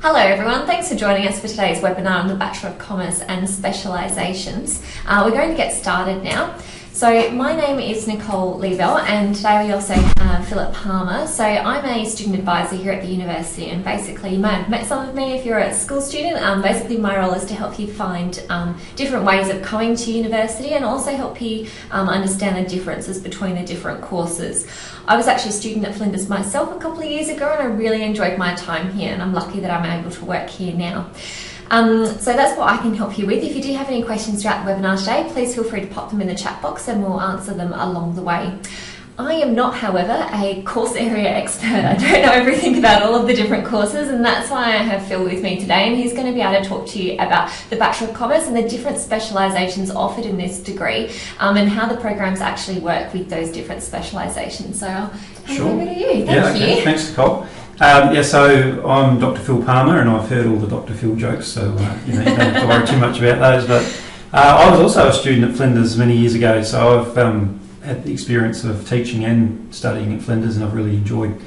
Hello everyone, thanks for joining us for today's webinar on the Bachelor of Commerce and Specialisations. We're going to get started now. So my name is Nicole Liebel and today we also have Philip Palmer. So I'm a student advisor here at the university, and basically you might have met some of me if you're a school student. Basically my role is to help you find different ways of coming to university and also help you understand the differences between the different courses. I was actually a student at Flinders myself a couple of years ago and I really enjoyed my time here, and I'm lucky that I'm able to work here now. So that's what I can help you with. If you do have any questions throughout the webinar today, please feel free to pop them in the chat box and we'll answer them along the way. I am not, however, a course area expert. I don't know everything about all of the different courses, and that's why I have Phil with me today, and he's going to be able to talk to you about the Bachelor of Commerce and the different specialisations offered in this degree, and how the programs actually work with those different specialisations. So I'll hand over to you. Thank you. Thanks, Nicole. So I'm Dr. Phil Palmer, and I've heard all the Dr. Phil jokes, so you don't have to worry too much about those. But I was also a student at Flinders many years ago, so I've had the experience of teaching and studying at Flinders, and I've really enjoyed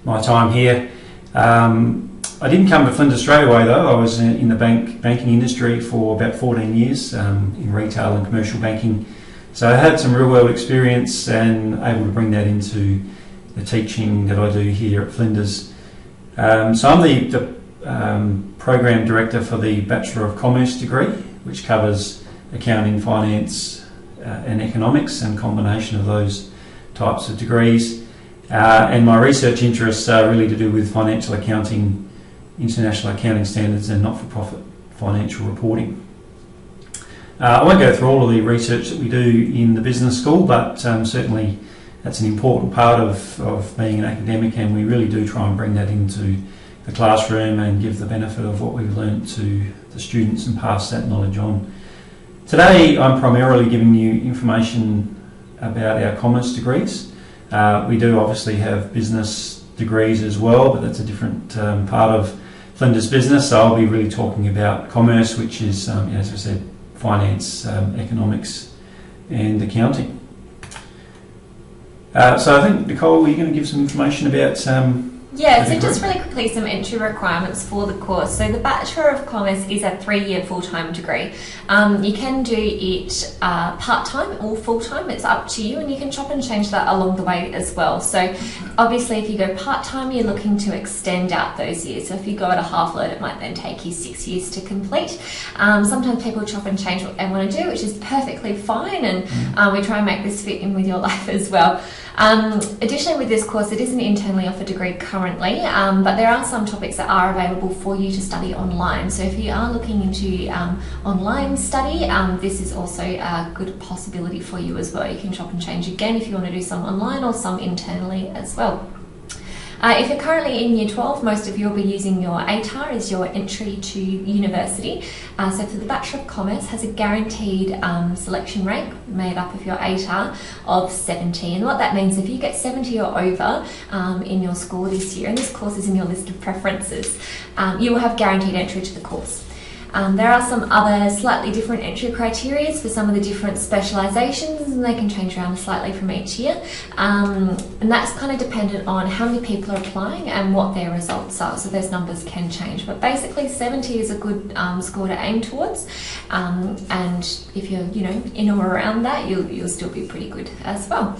my time here. I didn't come to Flinders straight away though. I was in the banking industry for about 14 years in retail and commercial banking. So I had some real world experience and able to bring that into the teaching that I do here at Flinders. So I'm the program director for the Bachelor of Commerce degree, which covers accounting, finance, and economics, and combination of those types of degrees. And my research interests are really to do with financial accounting, international accounting standards, and not-for-profit financial reporting. I won't go through all of the research that we do in the business school, but certainly that's an important part of being an academic, and we really do try and bring that into the classroom and give the benefit of what we've learned to the students and pass that knowledge on. Today I'm primarily giving you information about our commerce degrees. We do obviously have business degrees as well, but that's a different part of Flinders business, so I'll be really talking about commerce, which is, as I said, finance, economics and accounting. So I think, Nicole, you're going to give some information about so just really quickly, some entry requirements for the course. So the Bachelor of Commerce is a 3-year full-time degree. You can do it part-time or full-time, it's up to you, and you can chop and change that along the way as well. So obviously if you go part-time, you're looking to extend out those years. So if you go at a half load, it might then take you 6 years to complete. Sometimes people chop and change what they want to do, which is perfectly fine, and we try and make this fit in with your life as well. Additionally, with this course, it is an internally offered degree currently, but there are some topics that are available for you to study online. So if you are looking into online study, this is also a good possibility for you as well. You can chop and change again if you want to do some online or some internally as well. If you're currently in Year 12, most of you will be using your ATAR as your entry to university. So for the Bachelor of Commerce has a guaranteed selection rank made up of your ATAR of 70. And what that means, if you get 70 or over in your score this year, and this course is in your list of preferences, you will have guaranteed entry to the course. There are some other slightly different entry criteria for some of the different specialisations, and they can change around slightly from each year. And that's kind of dependent on how many people are applying and what their results are, so those numbers can change. But basically 70 is a good score to aim towards, and if you're in or around that, you'll still be pretty good as well.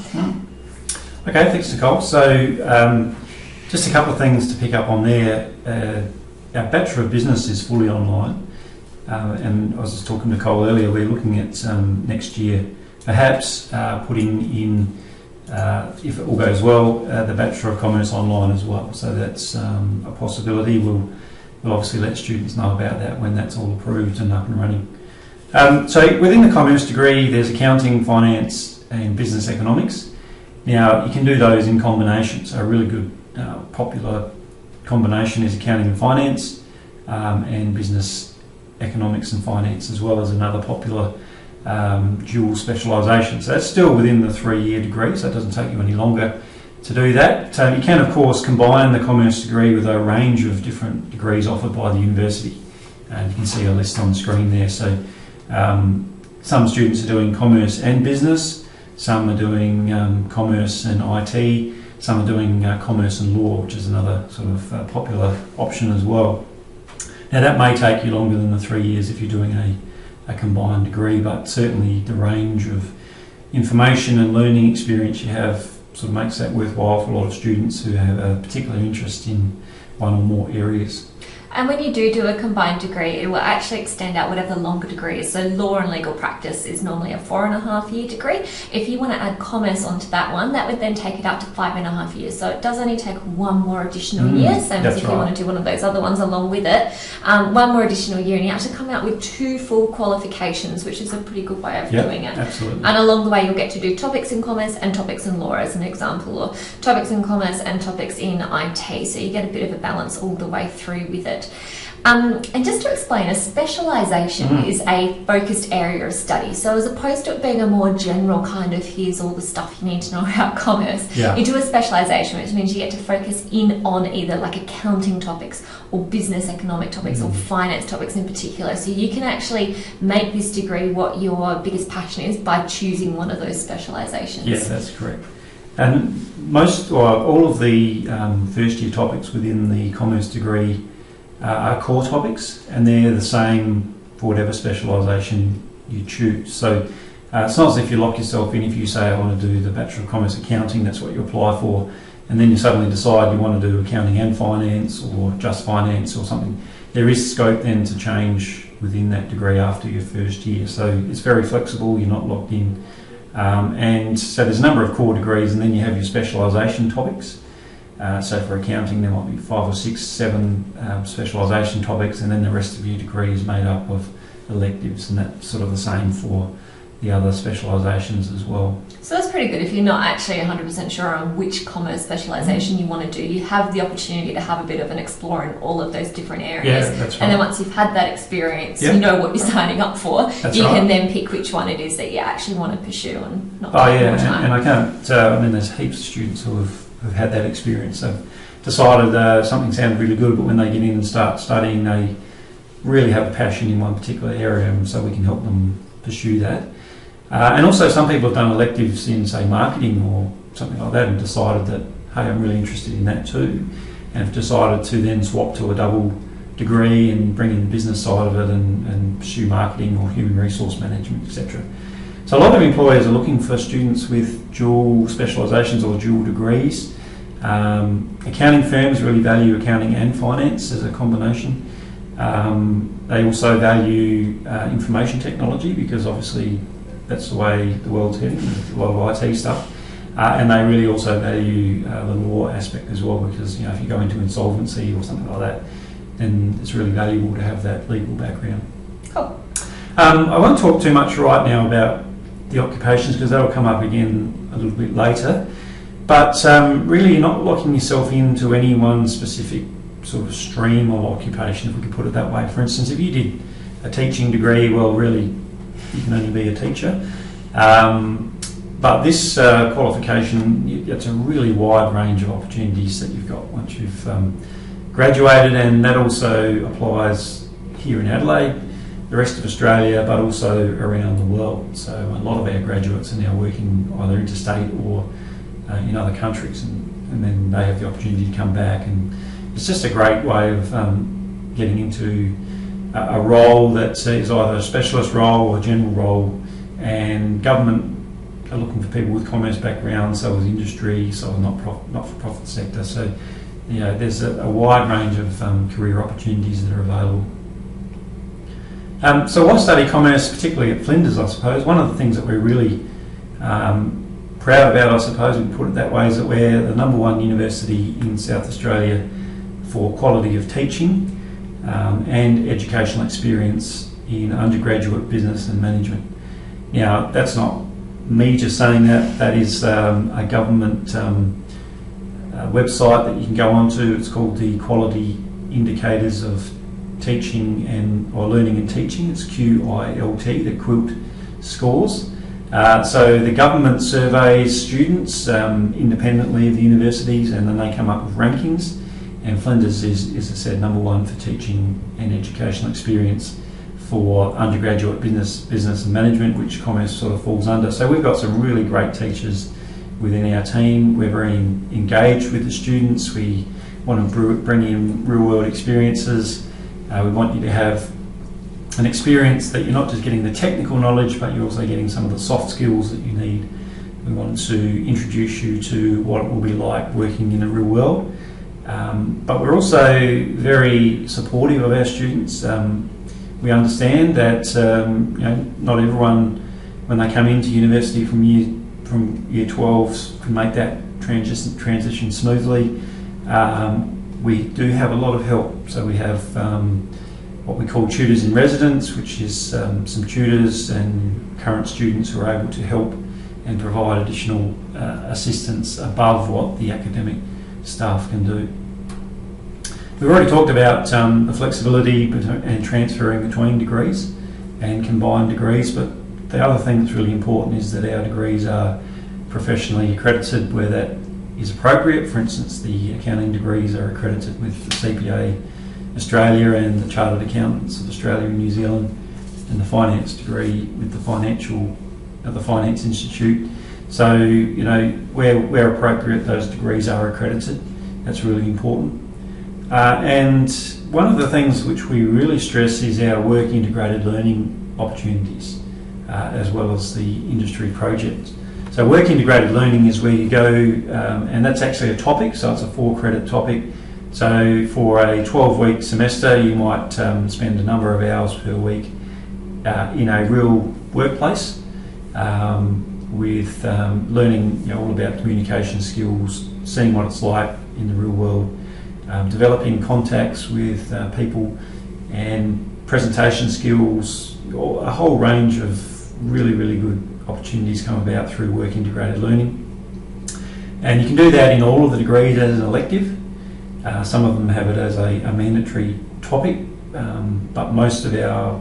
Okay, thanks, Nicole. So just a couple of things to pick up on there. Our Bachelor of Business is fully online. And I was just talking to Nicole earlier, we're looking at next year perhaps putting in, if it all goes well, the Bachelor of Commerce online as well. So that's a possibility. We'll obviously let students know about that when that's all approved and up and running. So within the commerce degree, there's accounting, finance and business economics. Now you can do those in combination. So a really good popular combination is accounting and finance, and business economics and finance, as well as another popular dual specialisation. So that's still within the 3-year degree, so it doesn't take you any longer to do that. You can of course combine the commerce degree with a range of different degrees offered by the university, and you can see a list on the screen there. So some students are doing commerce and business, some are doing commerce and IT, some are doing commerce and law, which is another sort of popular option as well. Now that may take you longer than the 3 years if you're doing a combined degree, but certainly the range of information and learning experience you have sort of makes that worthwhile for a lot of students who have a particular interest in one or more areas. And when you do a combined degree, it will actually extend out whatever the longer degree is. So law and legal practice is normally a 4.5 year degree. If you want to add commerce onto that one, that would then take it up to 5.5 years. So it does only take one more additional year, same as if you want to do one of those other ones along with it. One more additional year, and you actually come out with 2 full qualifications, which is a pretty good way of doing it. Absolutely. And along the way, you'll get to do topics in commerce and topics in law as an example, or topics in commerce and topics in IT. So you get a bit of a balance all the way through with it. And just to explain, a specialisation is a focused area of study. So as opposed to it being a more general kind of here's all the stuff you need to know about commerce, you do a specialisation, which means you get to focus in on either like accounting topics or business economic topics or finance topics in particular. So you can actually make this degree what your biggest passion is by choosing one of those specialisations. Yeah, that's correct. And most or all of the first year topics within the commerce degree are core topics, and they're the same for whatever specialisation you choose. So it's not as if you lock yourself in. If you say I want to do the Bachelor of Commerce Accounting, that's what you apply for, and then you suddenly decide you want to do accounting and finance or just finance or something. There is scope then to change within that degree after your first year. So it's very flexible, you're not locked in. And so there's a number of core degrees, and then you have your specialisation topics. So for accounting there might be 5 or 6, 7 specialisation topics, and then the rest of your degree is made up of electives, and that's sort of the same for the other specialisations as well. So that's pretty good. If you're not actually 100% sure on which commerce specialisation you want to do, you have the opportunity to have a bit of an explore in all of those different areas. Yeah, that's right. And then once you've had that experience, you know what you're signing up for. That's you right. can then pick which one it is that you actually want to pursue and not take more time. And I can't, I mean there's heaps of students who have had that experience. They've decided something sounded really good, but when they get in and start studying, they really have a passion in one particular area, and so we can help them pursue that. And also some people have done electives in, say, marketing or something like that and decided that, hey, I'm really interested in that too, and have decided to then swap to a double degree and bring in the business side of it and pursue marketing or human resource management, etc. So a lot of employers are looking for students with dual specialisations or dual degrees. Accounting firms really value accounting and finance as a combination. They also value information technology, because obviously that's the way the world's heading, a lot of IT stuff. And they really also value the law aspect as well, because if you go into insolvency or something like that, then it's really valuable to have that legal background. Cool. I won't talk too much right now about the occupations, because that'll come up again a little bit later. But really, you're not locking yourself into any one specific sort of stream of occupation, if we could put it that way. For instance, if you did a teaching degree, well, really, you can only be a teacher. But this qualification, it's a really wide range of opportunities that you've got once you've graduated, and that also applies here in Adelaide, the rest of Australia, but also around the world. So a lot of our graduates are now working either interstate or in other countries, and then they have the opportunity to come back, and it's just a great way of getting into a role that is either a specialist role or a general role. And government are looking for people with commerce backgrounds, so is industry, so is not-for-profit sector. So there's a wide range of career opportunities that are available. So why study commerce, particularly at Flinders, I suppose? One of the things that we're really proud about, I suppose we can put it that way, is that we're the #1 university in South Australia for quality of teaching and educational experience in undergraduate business and management. Now, that's not me just saying that. That is a government website that you can go onto. It's called the Quality Indicators of Teaching or Learning and Teaching. It's QILT, the QUILT scores. So the government surveys students independently of the universities, and then they come up with rankings. And Flinders is, as I said, #1 for teaching and educational experience for undergraduate business and management, which commerce sort of falls under. So we've got some really great teachers within our team. We're very engaged with the students. We want to bring in real world experiences, We want you to have an experience that you're not just getting the technical knowledge, but you're also getting some of the soft skills that you need. We want to introduce you to what it will be like working in the real world. But we're also very supportive of our students. We understand that not everyone, when they come into university from year 12, can make that transition smoothly. We do have a lot of help. So we have what we call tutors in residence, which is some tutors and current students who are able to help and provide additional assistance above what the academic staff can do. We've already talked about the flexibility and transferring between degrees and combined degrees, but the other thing that's really important is that our degrees are professionally accredited where that is appropriate. For instance, the accounting degrees are accredited with the CPA Australia and the Chartered Accountants of Australia and New Zealand, and the finance degree with the Finance Institute. So, where appropriate, those degrees are accredited. That's really important. And one of the things which we really stress is our work integrated learning opportunities, as well as the industry projects. So work integrated learning is where you go, and that's actually a topic, so it's a 4-credit topic. So for a 12-week semester, you might spend a number of hours per week in a real workplace with learning all about communication skills, seeing what it's like in the real world, developing contacts with people and presentation skills, a whole range of really, really good opportunities come about through work integrated learning. And you can do that in all of the degrees as an elective. Some of them have it as a mandatory topic, but most of our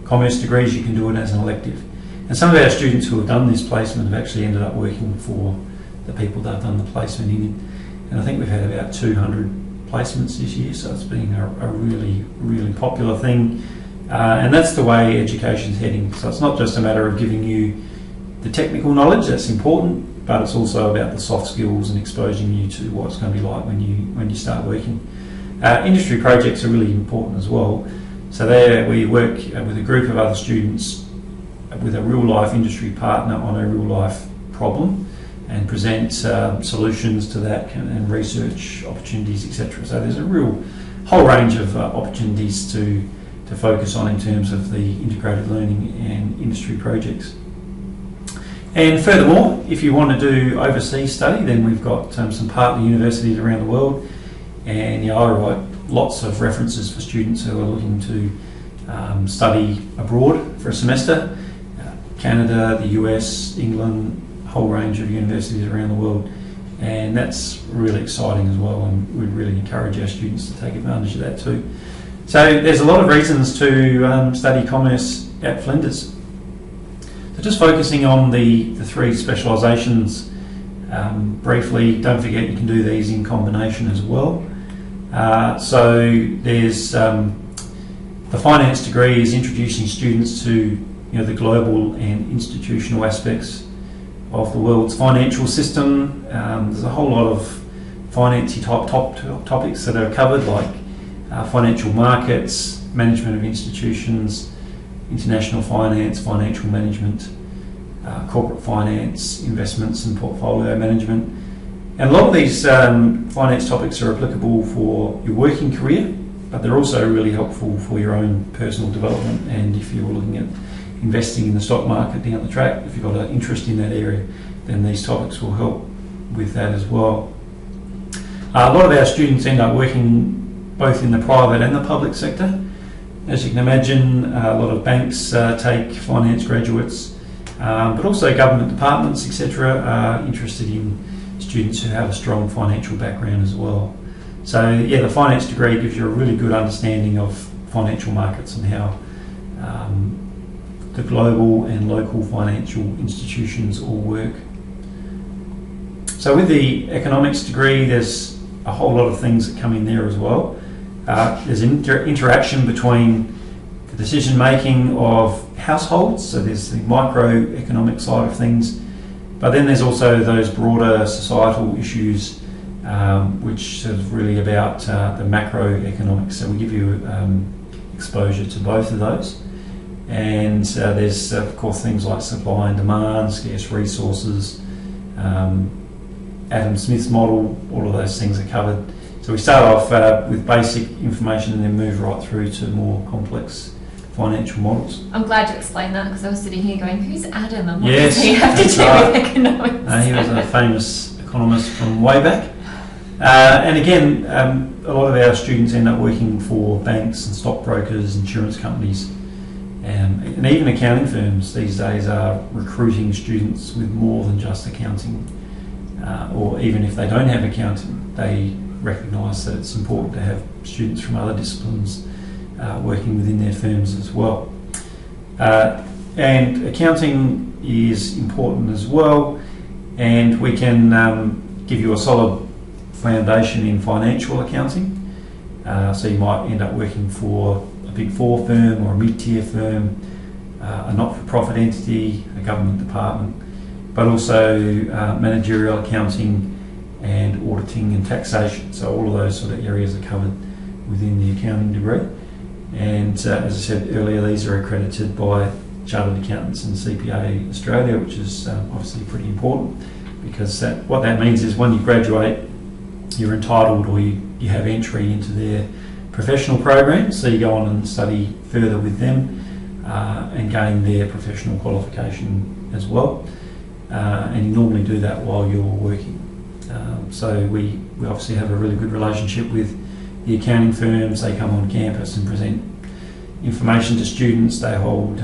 commerce degrees you can do it as an elective. And some of our students who have done this placement have actually ended up working for the people they've done the placement in. And I think we've had about 200 placements this year, so it's been a really, really popular thing. And that's the way education's heading. So it's not just a matter of giving you the technical knowledge, that's important, but it's also about the soft skills and exposing you to what it's going to be like when you start working. Industry projects are really important as well. So there we work with a group of other students with a real life industry partner on a real life problem and present solutions to that and research opportunities, etc. So there's a real whole range of opportunities to focus on in terms of the integrated learning and industry projects. And furthermore, if you want to do overseas study, then we've got some partner universities around the world, and I write lots of references for students who are looking to study abroad for a semester. Canada, the US, England, a whole range of universities around the world, and that's really exciting as well, and we'd really encourage our students to take advantage of that too. So there's a lot of reasons to study commerce at Flinders. So just focusing on the 3 specialisations briefly, don't forget you can do these in combination as well. So there's the finance degree is introducing students to the global and institutional aspects of the world's financial system. There's a whole lot of financy type topics that are covered, like financial markets, management of institutions, international finance, financial management, corporate finance, investments and portfolio management. And a lot of these finance topics are applicable for your working career, but they're also really helpful for your own personal development, and if you're looking at investing in the stock market down the track, if you've got an interest in that area, then these topics will help with that as well. A lot of our students end up working both in the private and the public sector. As you can imagine, a lot of banks take finance graduates, but also government departments, etc., are interested in students who have a strong financial background as well. So yeah, the finance degree gives you a really good understanding of financial markets and how the global and local financial institutions all work. So with the economics degree, there's a whole lot of things that come in there as well. There's interaction between the decision making of households, so there's the microeconomic side of things, but then there's also those broader societal issues which is really about the macroeconomics. So we give you exposure to both of those. And there's, of course, things like supply and demand, scarce resources, Adam Smith's model, all of those things are covered. So we start off with basic information and then move right through to more complex financial models. I'm glad you explained that, because I was sitting here going, who's Adam and what Yes, does he have to do with economics? He was a famous economist from way back. And again, a lot of our students end up working for banks and stockbrokers, insurance companies, and even accounting firms these days are recruiting students with more than just accounting, or even if they don't have accounting, they recognise that it's important to have students from other disciplines working within their firms as well. And accounting is important as well, and we can give you a solid foundation in financial accounting. So you might end up working for a Big Four firm or a mid-tier firm, a not-for-profit entity, a government department, but also managerial accounting and auditing and taxation. So all of those sort of areas are covered within the accounting degree. And as I said earlier, these are accredited by Chartered Accountants and CPA Australia, which is obviously pretty important, because what that means is when you graduate, you're entitled, or you have entry into their professional program, so you go on and study further with them and gain their professional qualification as well, and you normally do that while you're working. So we obviously have a really good relationship with the accounting firms. They come on campus and present information to students. They hold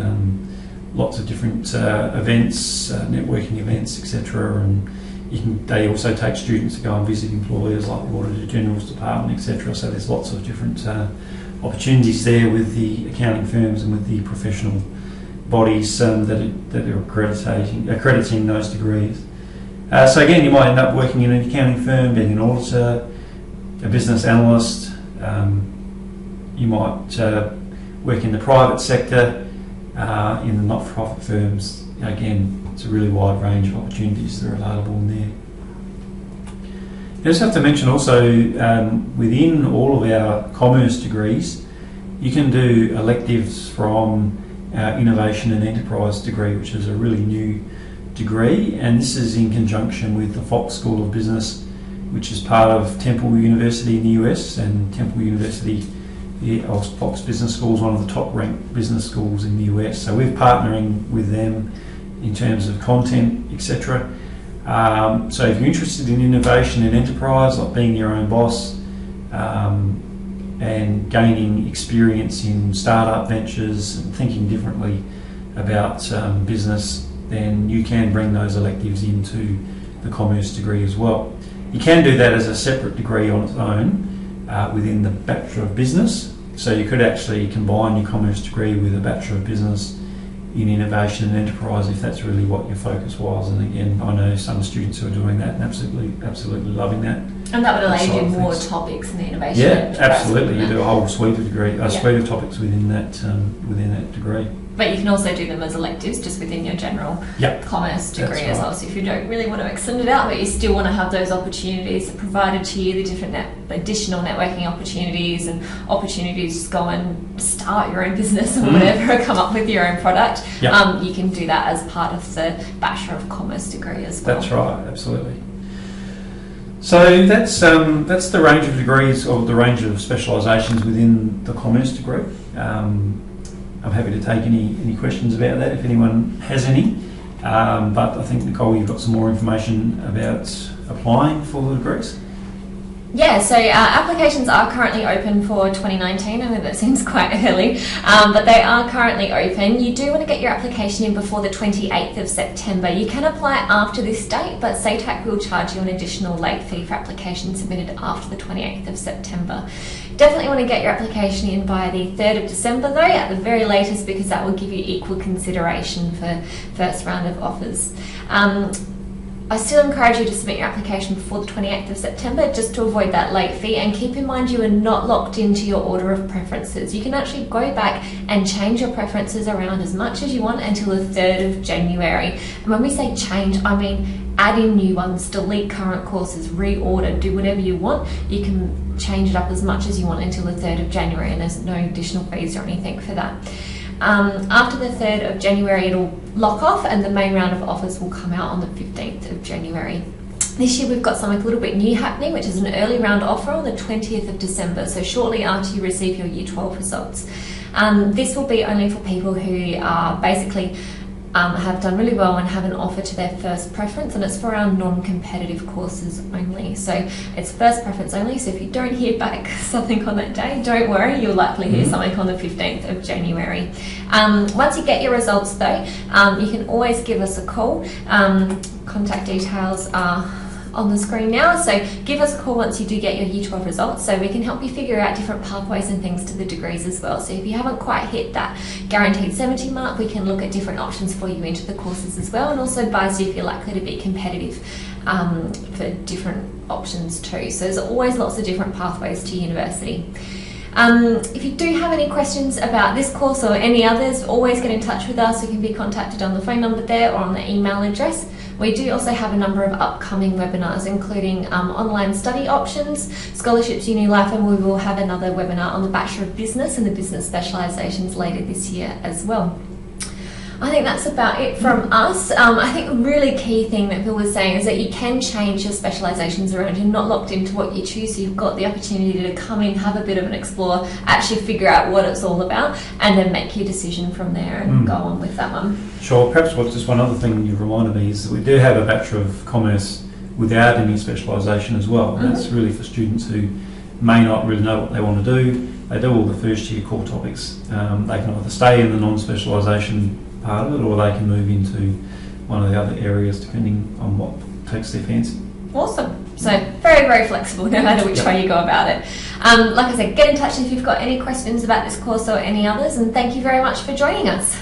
lots of different events, networking events, etc. And they also take students to go and visit employers like the Auditor General's Department, etc. So there's lots of different opportunities there with the accounting firms and with the professional bodies that are accrediting those degrees. So again, you might end up working in an accounting firm, being an auditor, a business analyst. You might work in the private sector, in the not-for-profit firms. Again, it's a really wide range of opportunities that are available in there. I just have to mention also, within all of our commerce degrees, you can do electives from our Innovation and Enterprise degree, which is a really new degree, and this is in conjunction with the Fox School of Business, which is part of Temple University in the US, and Temple University, Fox Business School, is one of the top ranked business schools in the US. So we're partnering with them in terms of content, etc. So if you're interested in innovation and enterprise, like being your own boss, and gaining experience in startup ventures and thinking differently about business, then you can bring those electives into the commerce degree as well. You can do that as a separate degree on its own within the Bachelor of Business. So you could actually combine your commerce degree with a Bachelor of Business in Innovation and Enterprise if that's really what your focus was. And again, I know some students who are doing that and absolutely loving that. And that would allow you to do more topics in the innovation. Yeah, absolutely. You do a whole suite of suite of topics within that degree. But you can also do them as electives just within your general commerce degree as well. So if you don't really want to extend it out, but you still want to have those opportunities provided to you, the different additional networking opportunities and opportunities to go and start your own business or whatever, or come up with your own product, you can do that as part of the Bachelor of Commerce degree as well. That's right, absolutely. So that's the range of degrees, or the range of specialisations within the commerce degree. I'm happy to take any questions about that if anyone has any. But I think, Nicole, you've got some more information about applying for the degrees. Yeah, so applications are currently open for 2019. I know that seems quite early, but they are currently open. You do want to get your application in before the 28th of September. You can apply after this date, but SATAC will charge you an additional late fee for applications submitted after the 28th of September. Definitely want to get your application in by the 3rd of December though, at the very latest, because that will give you equal consideration for first round of offers. I still encourage you to submit your application before the 28th of September just to avoid that late fee, and keep in mind you are not locked into your order of preferences. You can actually go back and change your preferences around as much as you want until the 3rd of January. And when we say change, I mean add in new ones, delete current courses, reorder, do whatever you want. You can change it up as much as you want until the 3rd of January, and there's no additional fees or anything for that. After the 3rd of January, it'll lock off, and the main round of offers will come out on the 15th of January. This year we've got something a little bit new happening, which is an early round offer on the 20th of December, so shortly after you receive your Year 12 results. This will be only for people who are basically have done really well and have an offer to their first preference, and it's for our non-competitive courses only. So it's first preference only, so if you don't hear back something on that day, don't worry, you'll likely hear something on the 15th of January. Once you get your results though, you can always give us a call. Contact details are on the screen now, so give us a call once you do get your Year 12 results, so we can help you figure out different pathways and things to the degrees as well. So if you haven't quite hit that guaranteed 70 mark, we can look at different options for you into the courses as well, and also advise you if you're likely to be competitive for different options too. So there's always lots of different pathways to university. If you do have any questions about this course or any others, always get in touch with us. You can be contacted on the phone number there or on the email address. We do also have a number of upcoming webinars, including online study options, scholarships, uni life, and we will have another webinar on the Bachelor of Business and the Business Specialisations later this year as well. I think that's about it from us. I think a really key thing that Phil was saying is that you can change your specialisations around. You're not locked into what you choose, so you've got the opportunity to come in, have a bit of an explore, actually figure out what it's all about, and then make your decision from there and go on with that one. Sure. Perhaps just one other thing you reminded me is that we do have a Bachelor of Commerce without any specialisation as well. And that's really for students who may not really know what they want to do. They do all the first year core topics. They can either stay in the non-specialisation part of it, or they can move into one of the other areas depending on what takes their fancy. Awesome. So very, very flexible no matter which way you go about it. Like I said, get in touch if you've got any questions about this course or any others, and thank you very much for joining us.